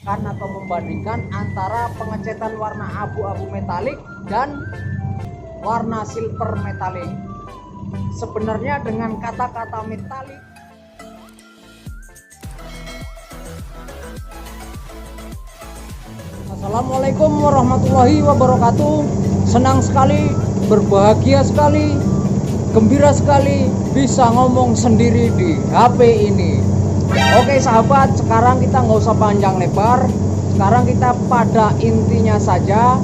menceritakan atau membandingkan antara pengecetan warna abu-abu metalik dan warna silver metalik. Sebenarnya dengan kata-kata metalik, Assalamualaikum warahmatullahi wabarakatuh. Senang sekali, berbahagia sekali, gembira sekali bisa ngomong sendiri di HP ini. Oke sahabat, sekarang kita nggak usah panjang lebar. Sekarang kita pada intinya saja.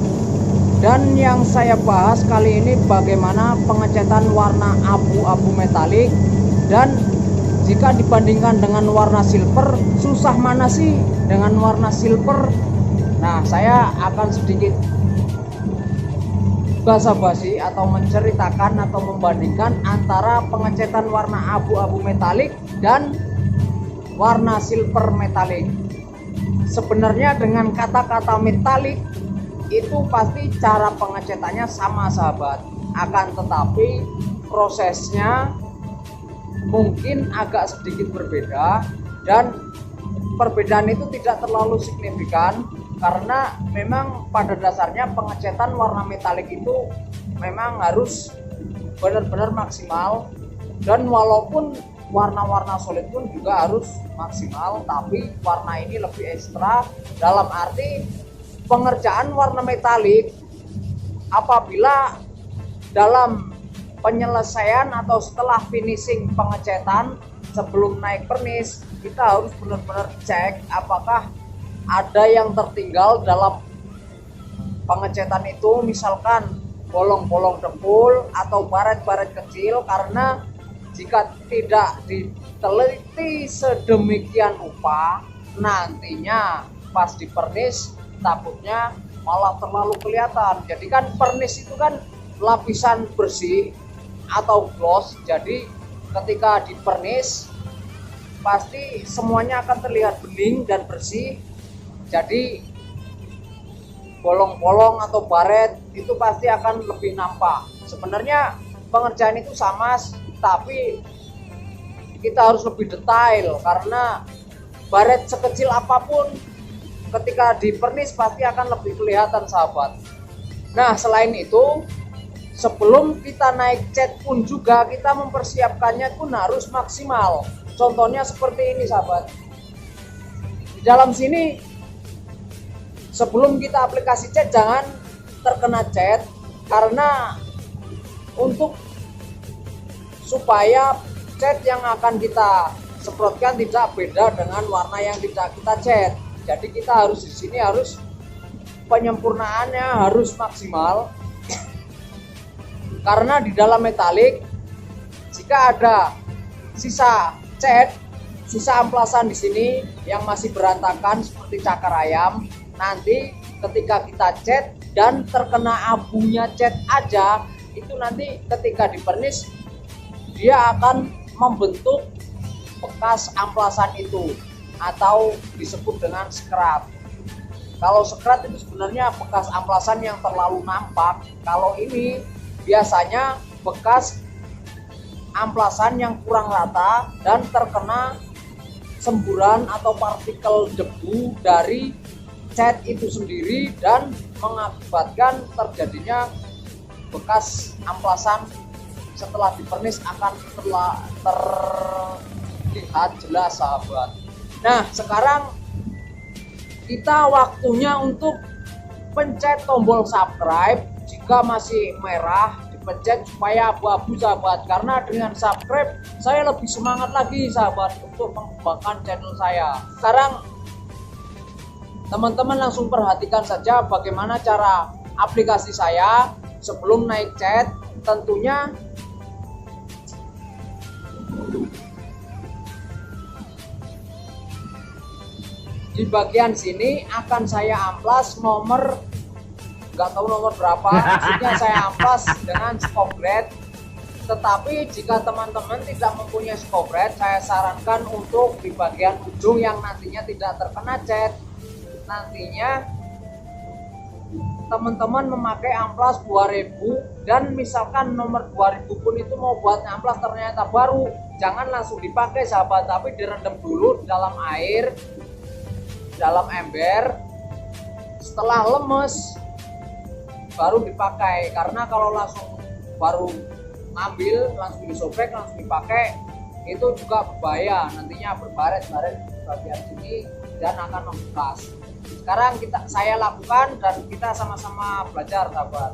Dan yang saya bahas kali ini bagaimana pengecetan warna abu-abu metalik. Dan jika dibandingkan dengan warna silver, susah mana sih dengan warna silver? Nah, saya akan sedikit basa-basi atau menceritakan atau membandingkan antara pengecetan warna abu-abu metalik dan warna silver metalik. Sebenarnya dengan kata-kata metalik itu pasti cara pengecetannya sama sahabat, akan tetapi prosesnya mungkin agak sedikit berbeda, dan perbedaan itu tidak terlalu signifikan karena memang pada dasarnya pengecetan warna metalik itu memang harus benar-benar maksimal, dan walaupun warna-warna solid pun juga harus maksimal, tapi warna ini lebih ekstra dalam arti pengerjaan warna metalik apabila dalam penyelesaian atau setelah finishing pengecetan sebelum naik pernis, kita harus benar-benar cek apakah ada yang tertinggal dalam pengecetan itu, misalkan bolong-bolong dempul atau baret-baret kecil, karena jika tidak diteliti sedemikian rupa, nantinya pas di pernis takutnya malah terlalu kelihatan. Jadi kan pernis itu kan lapisan bersih atau gloss, jadi ketika di pernis pasti semuanya akan terlihat bening dan bersih. Jadi bolong-bolong atau baret itu pasti akan lebih nampak. Sebenarnya pengerjaan itu sama, tapi kita harus lebih detail karena baret sekecil apapun ketika di pernis pasti akan lebih kelihatan sahabat. Nah, selain itu sebelum kita naik cat pun juga kita mempersiapkannya pun harus maksimal. Contohnya seperti ini sahabat. Di dalam sini sebelum kita aplikasi cat jangan terkena cat, karena untuk supaya cat yang akan kita semprotkan tidak beda dengan warna yang tidak kita cat. Jadi kita harus di sini harus penyempurnaannya harus maksimal. Karena di dalam metalik jika ada sisa cat, sisa amplasan di sini yang masih berantakan seperti cakar ayam, nanti ketika kita cat dan terkena abunya cat aja, itu nanti ketika dipernis dia akan membentuk bekas amplasan itu atau disebut dengan skrat. Kalau skrat itu sebenarnya bekas amplasan yang terlalu nampak. Kalau ini biasanya bekas amplasan yang kurang rata dan terkena semburan atau partikel debu dari cat itu sendiri dan mengakibatkan terjadinya bekas amplasan setelah dipernis akan terlihat jelas sahabat. Nah, sekarang kita waktunya untuk pencet tombol subscribe. Jika masih merah dipencet supaya abu-abu sahabat, karena dengan subscribe saya lebih semangat lagi sahabat untuk mengembangkan channel saya. Sekarang teman-teman langsung perhatikan saja bagaimana cara aplikasi saya sebelum naik cat. Tentunya di bagian sini akan saya amplas nomor, nggak tahu nomor berapa, maksudnya saya amplas dengan skobret. Tetapi jika teman-teman tidak mempunyai skobret, saya sarankan untuk di bagian ujung yang nantinya tidak terkena cat. Nantinya teman-teman memakai amplas 2000, dan misalkan nomor 2000 pun itu mau buat amplas ternyata baru, jangan langsung dipakai sahabat, tapi direndam dulu dalam air dalam ember. Setelah lemes baru dipakai, karena kalau langsung baru ngambil langsung disobek langsung dipakai itu juga berbahaya, nantinya berbaret-baret bagian sini dan akan membekas. Sekarang saya lakukan dan kita sama-sama belajar, sahabat.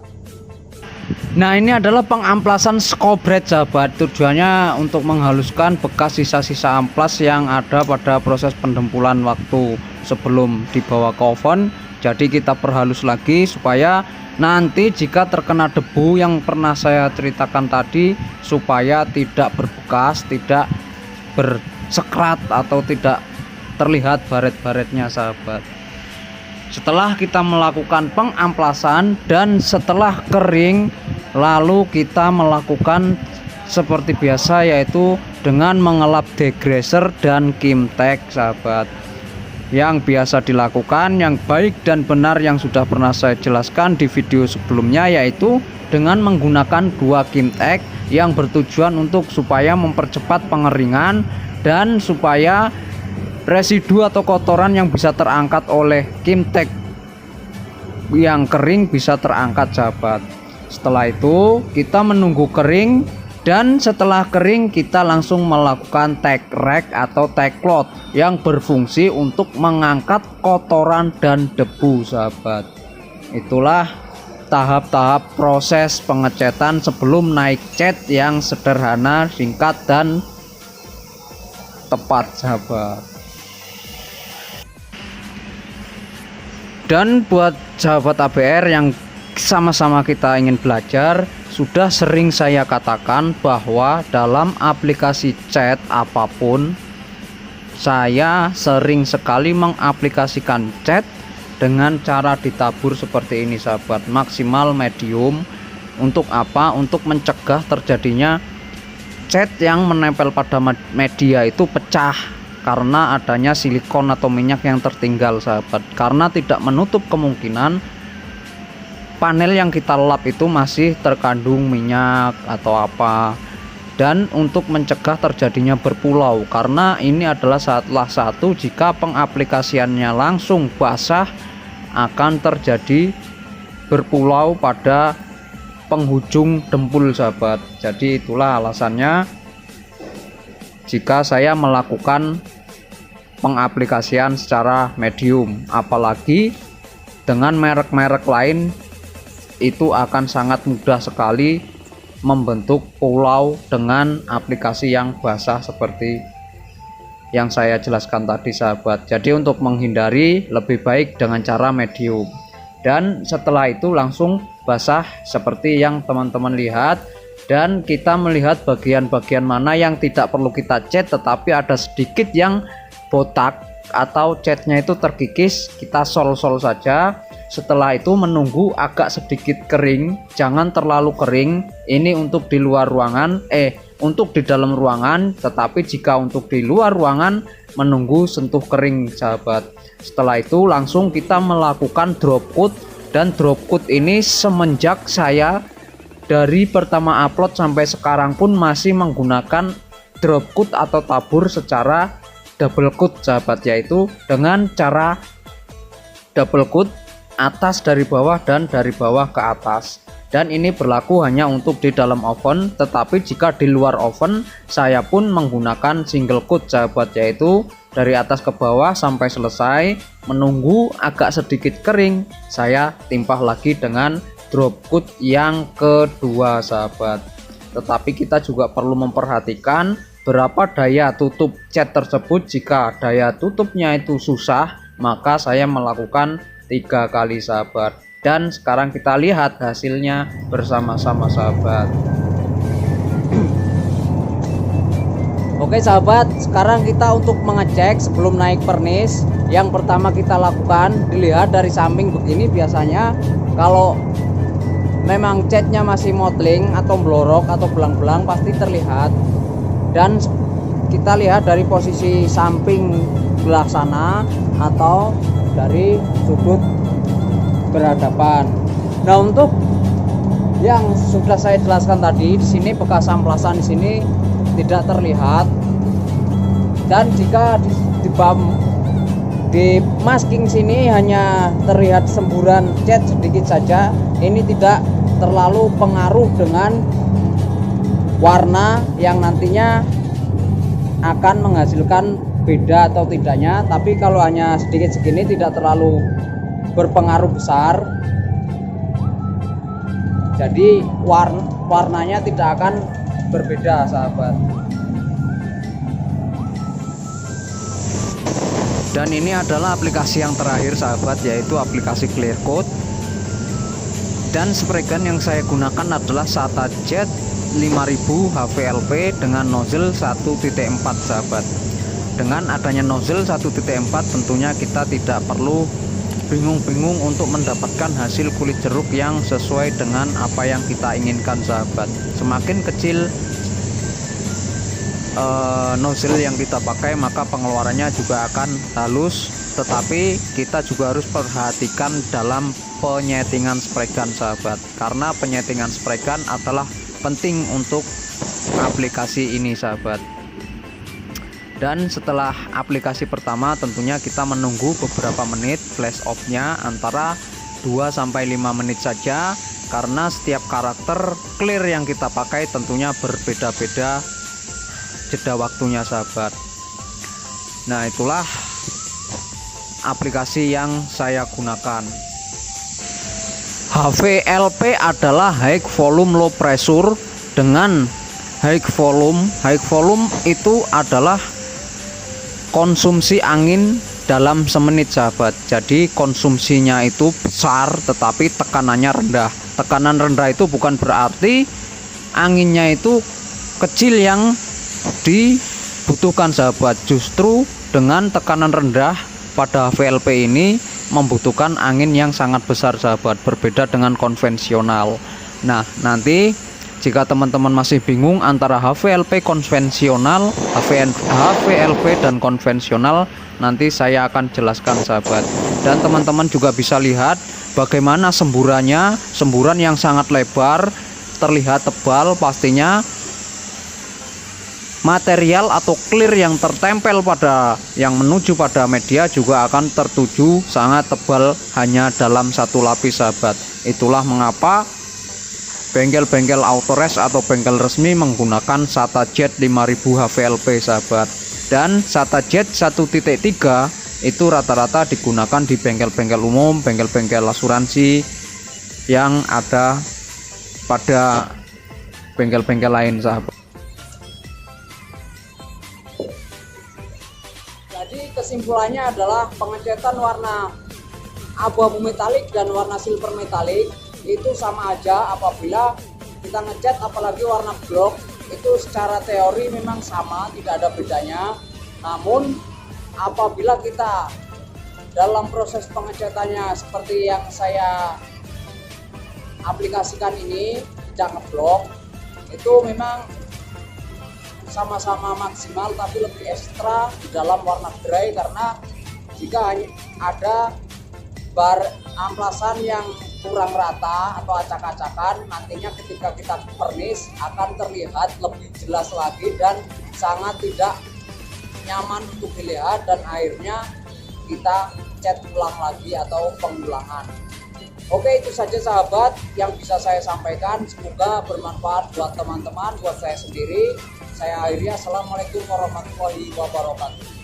Nah, ini adalah pengamplasan skobret, sahabat. Tujuannya untuk menghaluskan bekas sisa-sisa amplas yang ada pada proses pendempulan waktu sebelum dibawa ke oven. Jadi kita perhalus lagi supaya nanti jika terkena debu yang pernah saya ceritakan tadi, supaya tidak berbekas, tidak bersekrat atau tidak terlihat baret-baretnya, sahabat. Setelah kita melakukan pengamplasan dan setelah kering, lalu kita melakukan seperti biasa, yaitu dengan mengelap degreaser dan kimtek, sahabat. Yang biasa dilakukan, yang baik dan benar yang sudah pernah saya jelaskan di video sebelumnya, yaitu dengan menggunakan 2 kimtek yang bertujuan untuk supaya mempercepat pengeringan dan supaya residu atau kotoran yang bisa terangkat oleh kimtek yang kering bisa terangkat, sahabat. Setelah itu kita menunggu kering, dan setelah kering kita langsung melakukan tag rack atau tag cloth yang berfungsi untuk mengangkat kotoran dan debu, sahabat. Itulah tahap-tahap proses pengecetan sebelum naik cat yang sederhana, singkat dan tepat, sahabat. Dan buat sahabat ABR yang sama-sama kita ingin belajar, sudah sering saya katakan bahwa dalam aplikasi cat apapun, saya sering sekali mengaplikasikan cat dengan cara ditabur seperti ini, sahabat, maksimal medium. Untuk apa? Untuk mencegah terjadinya cat yang menempel pada media itu pecah karena adanya silikon atau minyak yang tertinggal, sahabat, karena tidak menutup kemungkinan panel yang kita lap itu masih terkandung minyak atau apa. Dan untuk mencegah terjadinya berpulau, karena ini adalah salah satu jika pengaplikasiannya langsung basah akan terjadi berpulau pada penghujung dempul, sahabat. Jadi itulah alasannya jika saya melakukan pengaplikasian secara medium, apalagi dengan merek-merek lain itu akan sangat mudah sekali membentuk pulau dengan aplikasi yang basah seperti yang saya jelaskan tadi, sahabat. Jadi untuk menghindari lebih baik dengan cara medium, dan setelah itu langsung basah seperti yang teman-teman lihat. Dan kita melihat bagian-bagian mana yang tidak perlu kita cat tetapi ada sedikit yang botak atau catnya itu terkikis, kita sol-sol saja. Setelah itu menunggu agak sedikit kering, jangan terlalu kering. Ini untuk di luar ruangan, untuk di dalam ruangan. Tetapi jika untuk di luar ruangan, menunggu sentuh kering, sahabat. Setelah itu langsung kita melakukan drop coat. Dan drop coat ini semenjak saya dari pertama upload sampai sekarang pun masih menggunakan drop coat atau tabur secara double coat, sahabat, yaitu dengan cara double coat atas dari bawah dan dari bawah ke atas. Dan ini berlaku hanya untuk di dalam oven, tetapi jika di luar oven saya pun menggunakan single coat, sahabat, yaitu dari atas ke bawah sampai selesai. Menunggu agak sedikit kering, saya timpah lagi dengan drop coat yang kedua, sahabat. Tetapi kita juga perlu memperhatikan berapa daya tutup cat tersebut. Jika daya tutupnya itu susah, maka saya melakukan 3 kali, sahabat. Dan sekarang kita lihat hasilnya bersama-sama, sahabat. Oke, sahabat, sekarang kita untuk mengecek sebelum naik pernis. Yang pertama kita lakukan, dilihat dari samping begini. Biasanya kalau memang catnya masih mottling atau blorok atau belang-belang pasti terlihat. Dan kita lihat dari posisi samping belah sana atau dari sudut berhadapan. Nah, untuk yang sudah saya jelaskan tadi, di sini bekas amplasan di sini tidak terlihat. Dan jika Di masking sini hanya terlihat semburan cat sedikit saja. Ini tidak terlalu pengaruh dengan warna yang nantinya akan menghasilkan beda atau tidaknya. Tapi kalau hanya sedikit segini tidak terlalu berpengaruh besar. Jadi warnanya tidak akan berbeda, sahabat. Dan ini adalah aplikasi yang terakhir, sahabat, yaitu aplikasi Clear Coat. Dan spray gun yang saya gunakan adalah SATA Jet 5000 HVLP dengan nozzle 1.4, sahabat. Dengan adanya nozzle 1.4 tentunya kita tidak perlu bingung-bingung untuk mendapatkan hasil kulit jeruk yang sesuai dengan apa yang kita inginkan, sahabat. Semakin kecil nozzle yang kita pakai, maka pengeluarannya juga akan halus. Tetapi kita juga harus perhatikan dalam penyetingan spray gun, sahabat, karena penyetingan spray gun adalah penting untuk aplikasi ini, sahabat. Dan setelah aplikasi pertama tentunya kita menunggu beberapa menit flash off-nya, antara 2-5 menit saja, karena setiap karakter clear yang kita pakai tentunya berbeda-beda jeda waktunya, sahabat. Nah, itulah aplikasi yang saya gunakan. HVLP adalah high volume low pressure dengan high volume. High volume itu adalah konsumsi angin dalam semenit, sahabat. Jadi konsumsinya itu besar tetapi tekanannya rendah. Tekanan rendah itu bukan berarti anginnya itu kecil yang dibutuhkan, sahabat. Justru dengan tekanan rendah pada HVLP ini membutuhkan angin yang sangat besar, sahabat, berbeda dengan konvensional. Nah, nanti jika teman-teman masih bingung antara HVLP konvensional, HVLP dan konvensional, nanti saya akan jelaskan, sahabat. Dan teman-teman juga bisa lihat bagaimana semburannya, semburan yang sangat lebar, terlihat tebal. Pastinya material atau clear yang tertempel pada yang menuju pada media juga akan tertuju sangat tebal hanya dalam satu lapis, sahabat. Itulah mengapa bengkel-bengkel Autorest atau bengkel resmi menggunakan SATA Jet 5000 HVLP, sahabat. Dan SATA Jet 1.3 itu rata-rata digunakan di bengkel-bengkel umum, bengkel-bengkel asuransi yang ada pada bengkel-bengkel lain, sahabat. Jadi kesimpulannya adalah pengecetan warna abu-abu metalik dan warna silver metalik itu sama aja apabila kita ngecat, apalagi warna blok itu secara teori memang sama, tidak ada bedanya. Namun apabila kita dalam proses pengecatannya seperti yang saya aplikasikan ini, tidak ngeblok, itu memang sama-sama maksimal tapi lebih ekstra di dalam warna gray, karena jika hanya ada bar amplasan yang kurang rata atau acak-acakan, nantinya ketika kita pernis akan terlihat lebih jelas lagi dan sangat tidak nyaman untuk dilihat, dan akhirnya kita cat ulang lagi atau pengulangan. Oke, itu saja, sahabat, yang bisa saya sampaikan. Semoga bermanfaat buat teman-teman, buat saya sendiri. Saya akhiri. Assalamualaikum warahmatullahi wabarakatuh.